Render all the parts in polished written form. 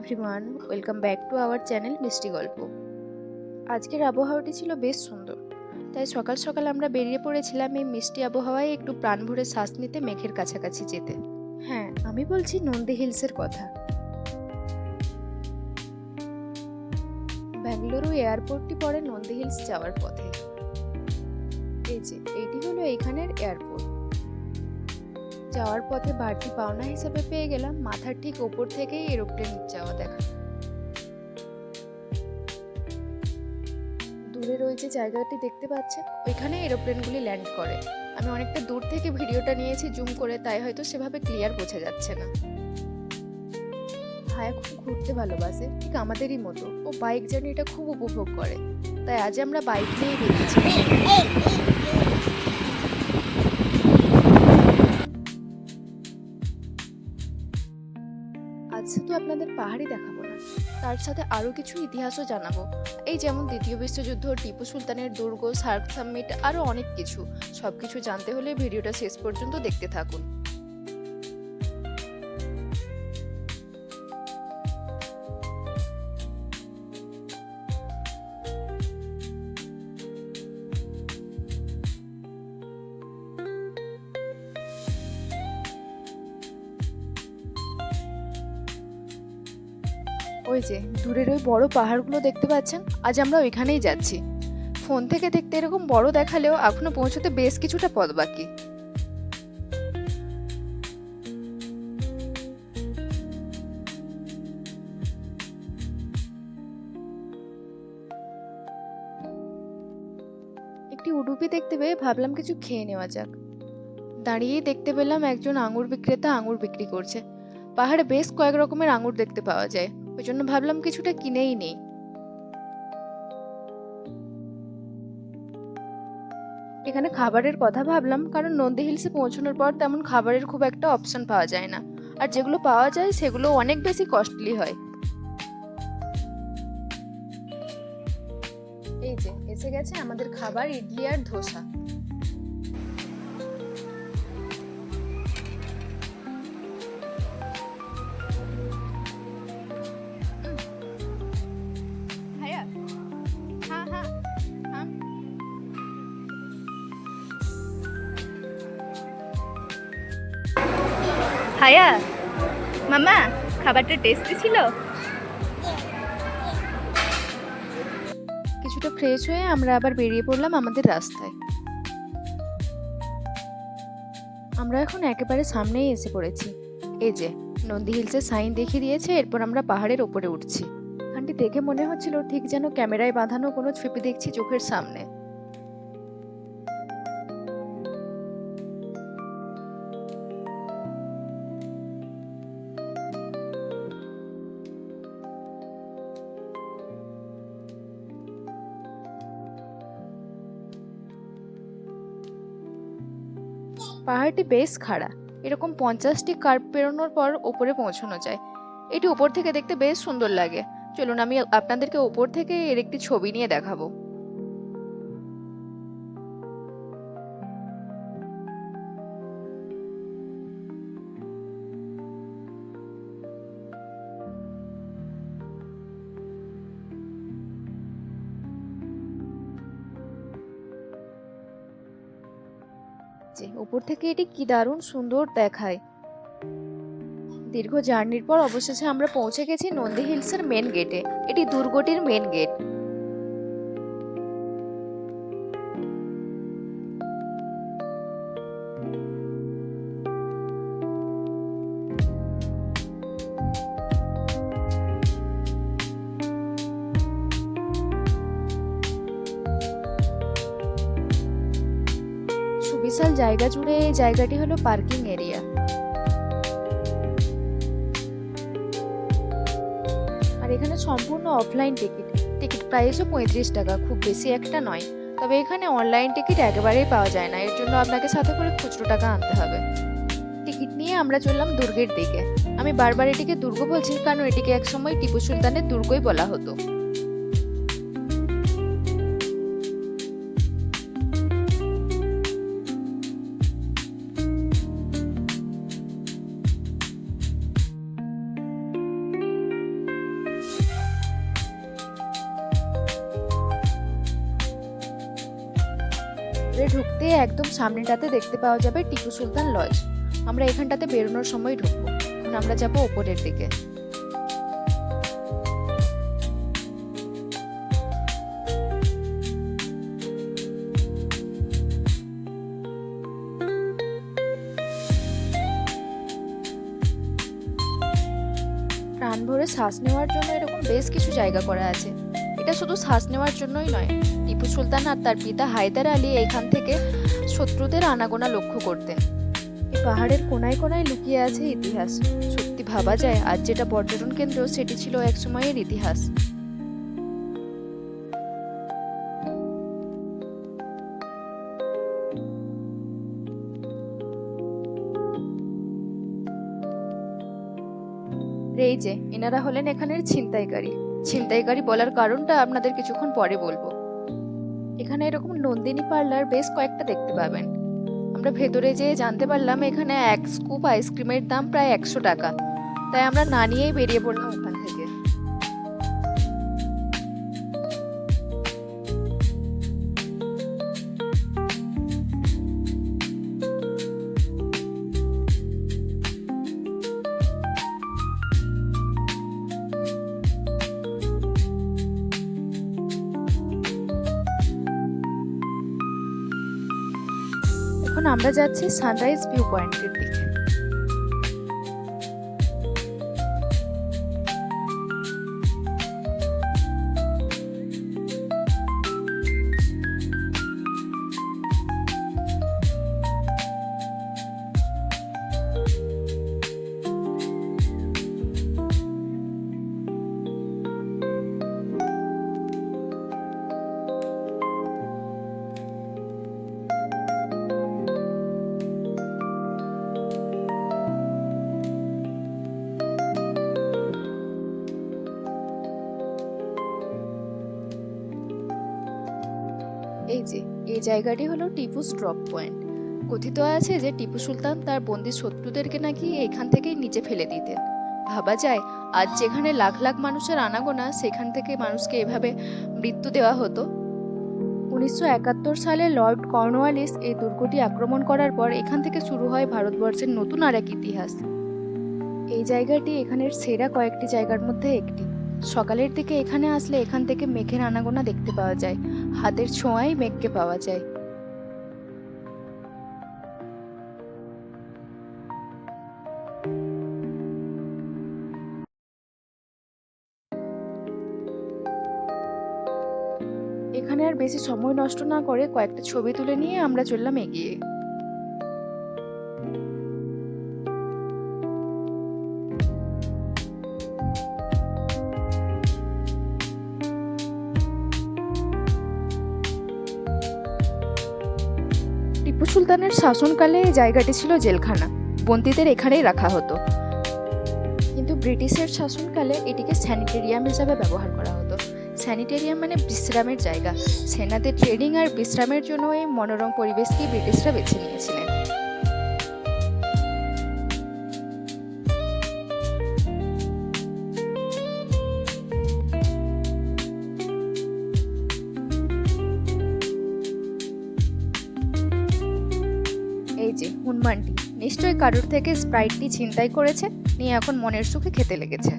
Everyone, welcome back to our channel মিষ্টি গল্প। আজকের আবহাওয়াটি ছিল বেশ সুন্দর, তাই সকাল সকাল আমরা বেরিয়ে পড়েছিলাম এই মিষ্টি আবহাওয়ায় একটু প্রাণ ভরে শ্বাস নিতে, মেঘের কাছাকাছি যেতে। হ্যাঁ, আমি বলছি নন্দী হিলসের কথা। বেঙ্গালুরু এয়ারপোর্টটি পড়ে নন্দী হিলস যাওয়ার পথে। এই যে এইটি হলো এইখানের এয়ারপোর্ট। যাওয়ার পথে বাড়তি পাওনা হিসেবে পেয়ে গেলাম মাথার ঠিক ওপর থেকেই এরোপ্লেন যাওয়া দেখা। দূরের ওই যে জায়গাটি দেখতে পাচ্ছেন, ওইখানে এরোপ্লেনগুলি ল্যান্ড করে। আমি অনেকটা দূর থেকে ভিডিওটা নিয়েছি জুম করে, তাই হয়তো সেভাবে ক্লিয়ার বোঝা যাচ্ছে না। ভাইয়া খুব ঘুরতে ভালোবাসে, ঠিক আমাদেরই মতো। ও বাইক জার্নিটা খুব উপভোগ করে, তাই আজ আমরা বাইক নিয়েই বেরিয়েছি। আজ শুধু আপনাদের পাহাড়ই দেখাবো না, তার সাথে আরো কিছু ইতিহাসও জানাবো। এই যেমন দ্বিতীয় বিশ্বযুদ্ধ, টিপু সুলতানের দুর্গ, সার্ক সামিট, আরো অনেক কিছু। সবকিছু জানতে হলে ভিডিওটা শেষ পর্যন্ত দেখতে থাকুন। ওই যে দূরের ওই বড় পাহাড়গুলো দেখতে পাচ্ছেন, আজ আমরা ওইখানেই যাচ্ছি। ফোন থেকে দেখতে এরকম বড় দেখালেও এখনো পৌঁছতে বেশ কিছুটা পথ বাকি। একটি উডুপি দেখতে পেয়ে ভাবলাম কিছু খেয়ে নেওয়া যাক। দাঁড়িয়েই দেখতে পেলাম একজন আঙুর বিক্রেতা আঙুর বিক্রি করছে। পাহাড়ে বেশ কয়েক রকমের আঙুর দেখতে পাওয়া যায়, ওই জন্য ভাবলাম কিছুটা কিনেই নেই। এখানে খাবারের কথা ভাবলাম, কারণ নন্দী হিলসে পৌঁছানোর পর তেমন খাবারের খুব একটা অপশন পাওয়া যায় না, আর যেগুলো পাওয়া যায় সেগুলো অনেক বেশি কস্টলি হয়। এই যে এসে গেছে আমাদের খাবার, ইডলি আর ধোসা। ভাইয়া, হ্যাঁ হ্যাঁ হ্যাঁ। হায়া মামা, খাবারটা টেস্টি ছিল। কিছুটা ফ্রেশ হয়ে আমরা আবার বেরিয়ে পড়লাম আমাদের রাস্তায়। আমরা এখন একেবারে সামনেই এসে পড়েছি। এই যে নন্দী হিলসের সাইন দেখিয়ে দিয়েছে, এরপর আমরা পাহাড়ের ওপরে উঠছি। এখানটি দেখে মনে হচ্ছিল ঠিক যেন ক্যামেরায় বাঁধানো কোনো ছবি দেখছি চোখের সামনে। পাহাড়টি বেশ খাড়া, এরকম 50টি কার্ভ পেরোনোর পর ওপরে পৌঁছানো যায়। এটি উপর থেকে দেখতে বেশ সুন্দর লাগে। চলুন আমি আপনাদেরকে উপর থেকে এর একটি ছবি নিয়ে দেখাবো। যে উপর থেকে এটি কি দারুণ সুন্দর দেখায়। দীর্ঘ জার্নির পর অবশেষে আমরা পৌঁছে গেছি নন্দী হিলসের মেন গেটে। এটি দুর্গটির মেন গেট। সুবিশাল জায়গা জুড়ে এই জায়গাটি হলো পার্কিং এরিয়া। আর এখানে সম্পূর্ণ অফলাইন টিকিট। টিকিট প্রাইসও 35 টাকা, খুব বেশি একটা নয়। তবে এখানে অনলাইন টিকিট একেবারেই পাওয়া যায় না, এর জন্য আপনাকে সাথে করে খুচরো টাকা আনতে হবে। টিকিট নিয়ে আমরা চললাম দুর্গের দিকে। আমি বারবার এটিকে দুর্গ বলছি, কারণ এটিকে একসময় টিপু সুলতানের দুর্গই বলা হতো। ভেতরে ঢুকতে একদম সামনেটাতে দেখতে পাওয়া যাবে টিপু সুলতান লজ। আমরা এখানটাতে বেরোনোর সময় ঢুকবো। এখন আমরা যাব ওপরের দিকে। প্রাণ ভরে শ্বাস নেওয়ার জন্য এরকম বেশ কিছু জায়গা করা আছে। এটা শুধু শ্বাস নেওয়ার জন্যই নয়, টিপু সুলতান আর তার পিতা হায়দার আলী এখান থেকে শত্রুদের আনাগোনা লক্ষ্য করতেন। এই পাহাড়ের কোনায় কোনায় লুকিয়ে আছে ইতিহাস। সত্যি ভাবা যায় আজ যেটা পর্যটন কেন্দ্র সেটি ছিল এক সময়ের ইতিহাস। এই যে এনারা হলেন এখানের ছিনতাইকারী। ছিনতাইকারী বলার কারণটা আপনাদের কিছুক্ষণ পরে বলবো। এখানে এরকম নন্দিনী পার্লার বেশ কয়েকটা দেখতে পাবেন। আমরা ভেতরে যেয়ে জানতে পারলাম এখানে এক স্কুপ আইসক্রিমের দাম প্রায় 100 টাকা। তাই আমরা না নিয়েই বেরিয়ে পড়লাম ওখান থেকে। এখন আমরা যাচ্ছি সানরাইজ ভিউ পয়েন্টের দিকে। এই যে এই জায়গাটি হলো টিপুস ড্রপ পয়েন্ট। কথিত আছে যে টিপু সুলতান তার বন্দি শত্রুদেরকে নাকি এখান থেকেই নিচে ফেলে দিতেন। ভাবা যায় আজ যেখানে লাখ লাখ মানুষের আনাগোনা সেখান থেকে মানুষকে এভাবে মৃত্যু দেওয়া হতো। 1971 সালে লর্ড কর্নওয়ালিস এই দুর্গটি আক্রমণ করার পর এখান থেকে শুরু হয় ভারতবর্ষের নতুন আর এক ইতিহাস। এই জায়গাটি এখানের সেরা কয়েকটি জায়গার মধ্যে একটি। সকালের দিকে এখানে আসলে এখান থেকে মেঘের আনাগোনা দেখতে পাওয়া যায়। হাতের ছোঁয়ায় মেঘকে পাওয়া যায়। এখানে আর বেশি সময় নষ্ট না করে কয়েকটা ছবি তুলে নিয়ে আমরা চললাম এগিয়ে। টিপু সুলতানের শাসনকালে এই জায়গাটি ছিল জেলখানা। বন্দীদের এখানেই রাখা হতো। কিন্তু ব্রিটিশের শাসনকালে এটিকে স্যানিটেরিয়াম হিসাবে ব্যবহার করা হতো। স্যানিটেরিয়াম মানে বিশ্রামের জায়গা। সেনাদের ট্রেনিং আর বিশ্রামের জন্য এই মনোরম পরিবেশকে ব্রিটিশরা বেছে নিয়েছিলেন। এই যে হনুমানটি নিশ্চয়ই কারোর থেকে স্প্রাইটটি ছিনতাই করেছে, নিয়ে এখন মনের সুখে খেতে লেগেছে।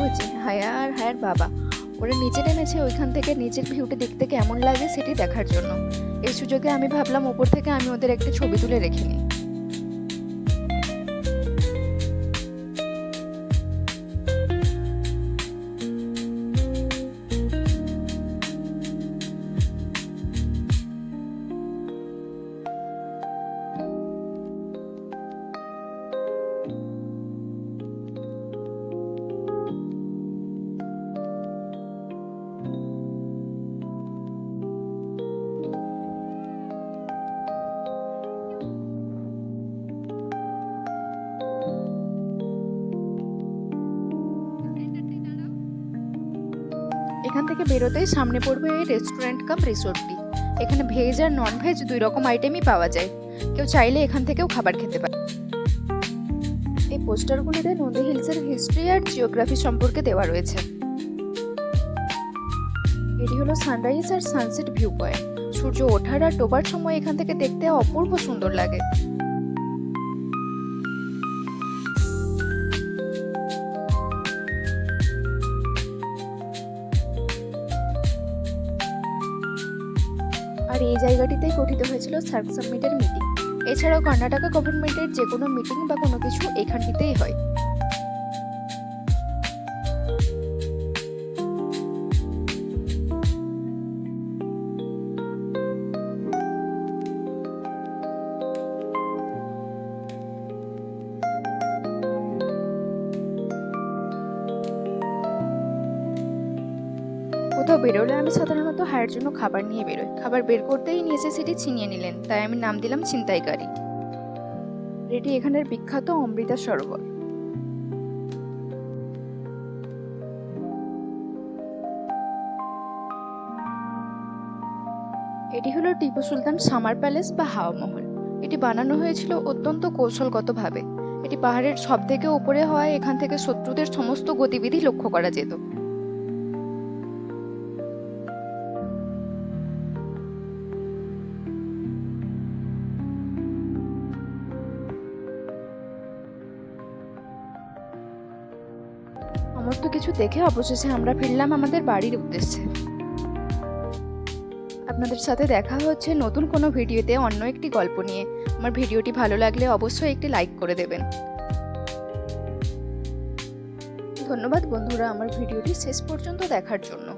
ওই যে হায়া আর হায়ার বাবা ওরা নিচে নেমেছে ওইখান থেকে নিচের ভিউটা দেখতে কেমন লাগে সেটি দেখার জন্য। এই সুযোগে আমি ভাবলাম ওপর থেকে আমি ওদের একটা ছবি তুলে রেখে নিই। থেকে বেরোতেই সামনে পড়বে এই রেস্টুরেন্ট কাম রিসোর্টটি। এখানে ভেজ আর নন ভেজ 2 রকম আইটেমই পাওয়া যায়। কেউ চাইলে এখান থেকেও খাবার খেতে পারে। এই পোস্টারগুলিতে নন্দী হিলসের হিস্ট্রি আর জিওগ্রাফি সম্পর্কে দেওয়া রয়েছে। এটি হলো সানরাইজ আর সানসেট ভিউ পয়েন্ট। সূর্য ওঠার আর ডোবার সময় এখান থেকে দেখতে অপূর্ব সুন্দর লাগে। আর এই জায়গাটিতেই গঠিত হয়েছিল সার্ক সামিটের মিটিং। এছাড়াও কর্ণাটকা গভর্নমেন্টের যে কোনো মিটিং বা কোনো কিছু এখানটিতেই হয়। কোথাও বেরোলে আমি সাধারণত হায়ের জন্য খাবার নিয়ে বেরোই। খাবার বের করতেই নেসেসিটি ছিনিয়ে নিলেন, তাই আমি নাম দিলাম ছিনতাইকারী। এটি এখানের বিখ্যাত অমৃতা সরোবর। এটি হলো টিপু সুলতান সামার প্যালেস বা হাওয়া মহল। এটি বানানো হয়েছিল অত্যন্ত কৌশলগতভাবে। এটি পাহাড়ের সব থেকে উপরে হওয়ায় এখান থেকে শত্রুদের সমস্ত গতিবিধি লক্ষ্য করা যেত। সমস্ত কিছু দেখে অবশেষে আমরা ফিরলাম আমাদের বাড়ির উদ্দেশ্যে। আপনাদের সাথে দেখা হচ্ছে নতুন কোনো ভিডিওতে অন্য একটি গল্প নিয়ে। আমার ভিডিওটি ভালো লাগলে অবশ্যই একটি লাইক করে দেবেন। ধন্যবাদ বন্ধুরা আমার ভিডিওটি শেষ পর্যন্ত দেখার জন্য।